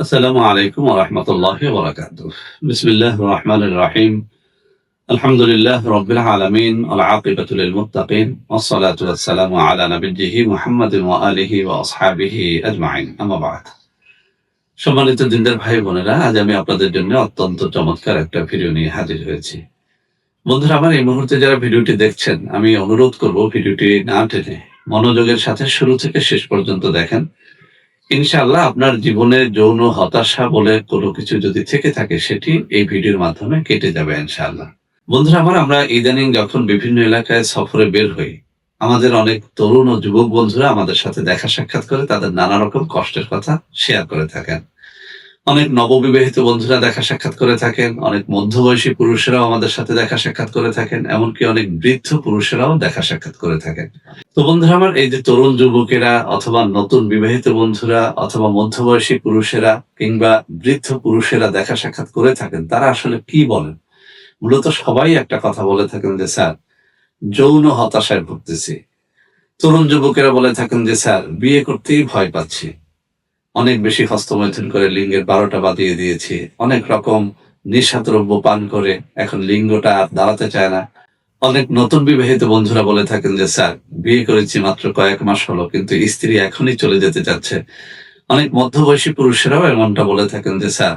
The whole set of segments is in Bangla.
আসসালামু আলাইকুম ওয়া রাহমাতুল্লাহি ওয়া বারাকাতুহু। বিসমিল্লাহির রহমানির রহিম। আলহামদুলিল্লাহ রাব্বিল আলামিন ওয়াল আকিবাতু লিল মুত্তাকিন ওয়াস সালাতু ওয়াস সালামু আলা নাবিয়্যিহি মুহাম্মাদিন ওয়া আলিহি ওয়া আসহাবিহি আজমাইন। আম্মা বা'দ। সম্মানিত দিনদার ভাই বোনেরা, আজ আমি আপনাদের জন্য অত্যন্ত চমৎকার একটা ভিডিও নিয়ে হাজির হয়েছি। বন্ধুরা আমার, এই মুহূর্তে যারা ভিডিওটি দেখছেন, আমি অনুরোধ করব ভিডিওটি না টেনে মনোযোগের সাথে শুরু থেকে শেষ পর্যন্ত দেখেন। ইনশাআল্লাহ আপনার জীবনে যৌন হতাশা বলে কোনো কিছু যদি থেকে থাকে, সেটি এই ভিডিওর মাধ্যমে কেটে যাবে ইনশাআল্লাহ। বন্ধুরা আমার, আমরা ইদানিং যখন বিভিন্ন এলাকায় সফরে বের হই, আমাদের অনেক তরুণ ও যুবক বন্ধুরা আমাদের সাথে দেখা সাক্ষাৎ করে তাদের নানা রকম কষ্টের কথা শেয়ার করে থাকেন। অনেক নববিবাহিত বন্ধুরা দেখা সাক্ষাৎ করে থাকেন, অনেক মধ্যবয়সী পুরুষেরাও আমাদের সাথে দেখা সাক্ষাৎ করে থাকেন, এমনকি অনেক বৃদ্ধ পুরুষেরাও দেখা সাক্ষাৎ করে থাকেন। তো বন্ধুরা আমার, এই যে তরুণ যুবকেরা অথবা নতুন বিবাহিত বন্ধুরা অথবা মধ্যবয়সী পুরুষেরা কিংবা বৃদ্ধ পুরুষেরা দেখা সাক্ষাৎ করে থাকেন, তারা আসলে কি বলেন? মূলত সবাই একটা কথা বলে থাকেন যে, স্যার, যৌন হতাশায় ভুগতেছি। তরুণ যুবকেরা বলে থাকেন যে, স্যার, বিয়ে করতেই ভয় পাচ্ছি। অনেক বেশি হস্তমৈথুন করে লিঙ্গের 12টা বাজিয়ে দিয়েছি। অনেক রকম নেশাদ্রব্য পান করে এখন লিঙ্গটা আর দাঁড়াতে চায় না। অনেক নতুন বিবাহিত বন্ধুরা বলে থাকেন যে, স্যার, বিয়ে করেছি মাত্র কয়েক মাস হলো, কিন্তু স্ত্রী এখনই চলে যেতে চাচ্ছে। অনেক মধ্যবয়সী পুরুষেরাও এমনটা বলে থাকেন যে, স্যার,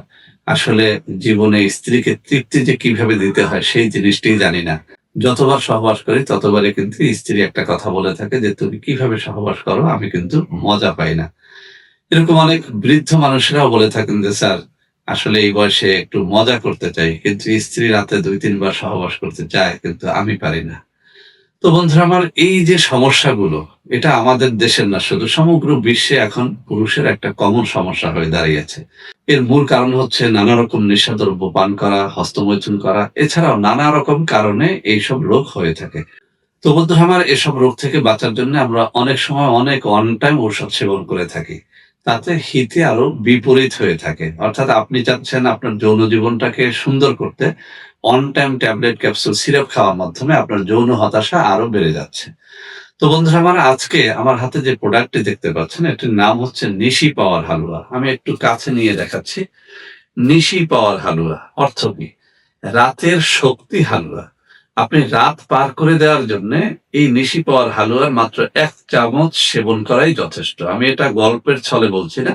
আসলে জীবনে স্ত্রীকে তৃপ্তি যে কিভাবে দিতে হয় সেই জিনিসটাই জানি না। যতবার সহবাস করি ততবারই কিন্তু স্ত্রী একটা কথা বলে থাকে যে, তুমি কিভাবে সহবাস করো, আমি কিন্তু মজা পাই না। এরকম অনেক বৃদ্ধ মানুষেরাও বলে থাকেন যে, স্যার, আসলে এই বয়সে একটু মজা করতে চাই, কিন্তু স্ত্রী রাতে 2-3 বার সহবাস করতে চায়, কিন্তু আমি পারি না। তো বন্ধুরা আমার, এই যে সমস্যাগুলো, এটা আমাদের দেশের না, শুধু সমগ্র বিশ্বে এখন পুরুষের একটা কমন সমস্যা হয়ে দাঁড়িয়েছে। এর মূল কারণ হচ্ছে নানা রকম নেশাদ্রব্য পান করা, হস্তমৈথুন করা, এছাড়াও নানা রকম কারণে এইসব রোগ হয়ে থাকে। তো বন্ধুরা আমার, এসব রোগ থেকে বাঁচার জন্য আমরা অনেক সময় অনেক অন টাইম ঔষধ সেবন করে থাকি। তাতে হিতে আরো বিপরীত হয়ে থাকে। অর্থাৎ আপনি চাচ্ছেন আপনার যৌন জীবনটাকে সুন্দর করতে, on time tablet, capsule, syrup খাওয়ার মাধ্যমে আপনার যৌন হতাশা আরো বেড়ে যাচ্ছে। তো বন্ধুরা আমার, আজকে আমার হাতে যে প্রোডাক্টটি দেখতে পাচ্ছেন, এটির নাম হচ্ছে নিশি পাওয়ার হালুয়া। আমি একটু কাছে নিয়ে দেখাচ্ছি। নিশি পাওয়ার হালুয়া অর্থ কি? রাতের শক্তি হালুয়া। আপনি রাত পার করে দেওয়ার জন্য এই নিশি পাওয়ার হালুয়ার মাত্র 1 চামচ সেবন করাই যথেষ্ট। আমি এটা গল্পের ছলে বলছি না।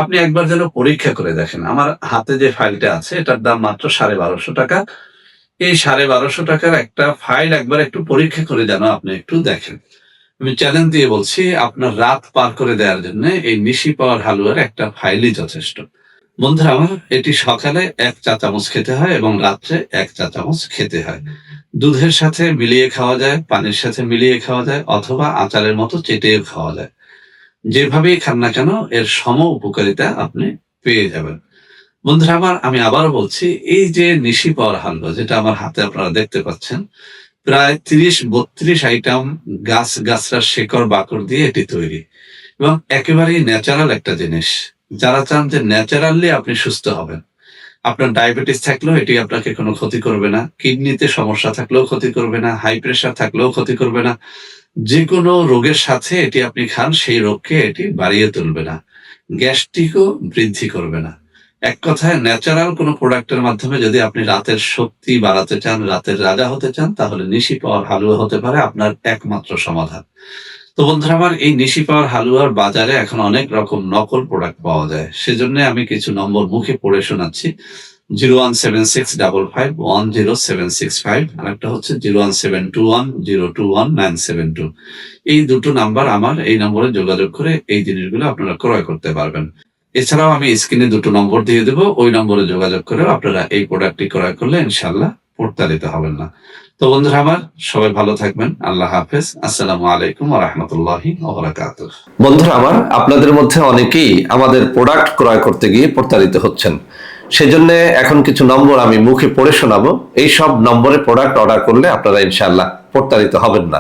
আপনি একবার যেন পরীক্ষা করে দেখেন। আমার হাতে যে ফাইলটা আছে, এটার দাম মাত্র ৳১২৫০ টাকা। এই ৳১২৫০ একটা ফাইল একবার একটু পরীক্ষা করে যেন আপনি একটু দেখেন। আমি চ্যালেঞ্জ দিয়ে বলছি, আপনার রাত পার করে দেওয়ার জন্য এই নিশি পাওয়ার হালুয়ার একটা ফাইলই যথেষ্ট। বন্ধুরা আমার, এটি সকালে 1 চা চামচ খেতে হয় এবং রাত্রে 1 চা চামচ খেতে হয়। দুধের সাথে মিলিয়ে খাওয়া যায়, পানির সাথে মিলিয়ে খাওয়া যায়, অথবা আচারের মতো চেটেও খাওয়া যায়। যেভাবেই খান না কেন, এর সম উপকারিতা আপনি পেয়ে যাবেন। বন্ধুরা আমার, আমি আবারও বলছি, এই যে নিশি পাওয়ার হালুয়া, যেটা আমার হাতে আপনারা দেখতে পাচ্ছেন, প্রায় 30-32 আইটেম গাছগাছড়ার শেকড় বাকড় দিয়ে এটি তৈরি এবং একেবারেই ন্যাচারাল একটা জিনিস। যারা চান যে ন্যাচারালি আপনি সুস্থ হবেন, আপনার ডায়াবেটিস থাকলেও এটি আপনাকে কোনো ক্ষতি করবে না, কিডনিতে সমস্যা থাকলেও ক্ষতি করবে না, হাই প্রেশার থাকলেও ক্ষতি করবে না, যেকোনো রোগের সাথে এটি আপনি খান, সেই রোগকে এটি বাড়িয়ে তুলবে না, গ্যাস্ট্রিকও বৃদ্ধি করবে না। এক কথায়, ন্যাচারাল কোনো প্রোডাক্টের মাধ্যমে যদি আপনি রাতের শক্তি বাড়াতে চান, রাতের রাজা হতে চান, তাহলে নিশি পাওয়ার হালুয়া হতে পারে আপনার একমাত্র সমাধান। তো বন্ধুরা আমার, এই নিশি পাওয়ার হালুয়ার বাজারে এখন অনেক রকম নকল প্রোডাক্ট পাওয়া যায়। সেজন্য আমি কিছু নম্বর মুখে পড়ে শোনাচ্ছি। 01765510765, আরেকটা হচ্ছে 01721021972। এই দুটো নাম্বার আমার, এই নম্বরে যোগাযোগ করে এই জিনিসগুলো আপনারা ক্রয় করতে পারবেন। এছাড়াও আমি স্ক্রিনে দুটো নম্বর দিয়ে দেবো, ওই নম্বরে যোগাযোগ করে আপনারা এই প্রোডাক্টটি ক্রয় করলে ইনশাআল্লাহ প্রতারিত হবেন না। তো বন্ধুরা আমার, সবাই ভালো থাকবেন। আল্লাহ হাফেজ। আসসালামু আলাইকুম ওয়া রাহমাতুল্লাহি ওয়া বারাকাতুহু। বন্ধুরা আমার, আপনাদের মধ্যে অনেকেই আমাদের প্রোডাক্ট ক্রয় করতে গিয়ে প্রতারিত হচ্ছেন। সেজন্য এখন কিছু নম্বর আমি মুখে পড়ে শোনাবো। এই সব নম্বরে প্রোডাক্ট অর্ডার করলে আপনারা ইনশাআল্লাহ প্রতারিত হবেন না।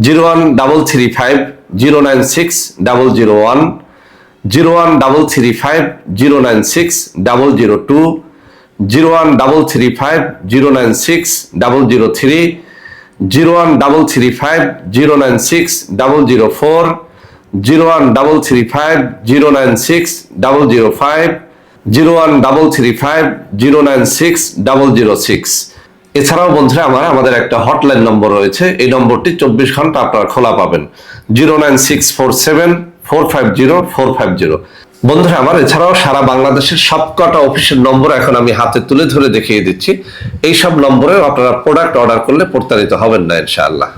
01335096001, 01335096002, 01335096003, 01335096004, 01335096005, 0133509606। এছাড়াও বন্ধুরা আমাদের একটা হটলাইন নম্বর রয়েছে, এই নম্বরটি 24 ঘন্টা আপনারা খোলা পাবেন, 09647450450। বন্ধুরা এছাড়াও সারা বাংলাদেশের সবকটা অফিসের নম্বর এখন আমি হাতে তুলে ধরে দেখিয়ে দিচ্ছি। এই সব নম্বরে আপনারা প্রোডাক্ট অর্ডার করলে প্রতারিত হবেন না ইনশাআল্লাহ।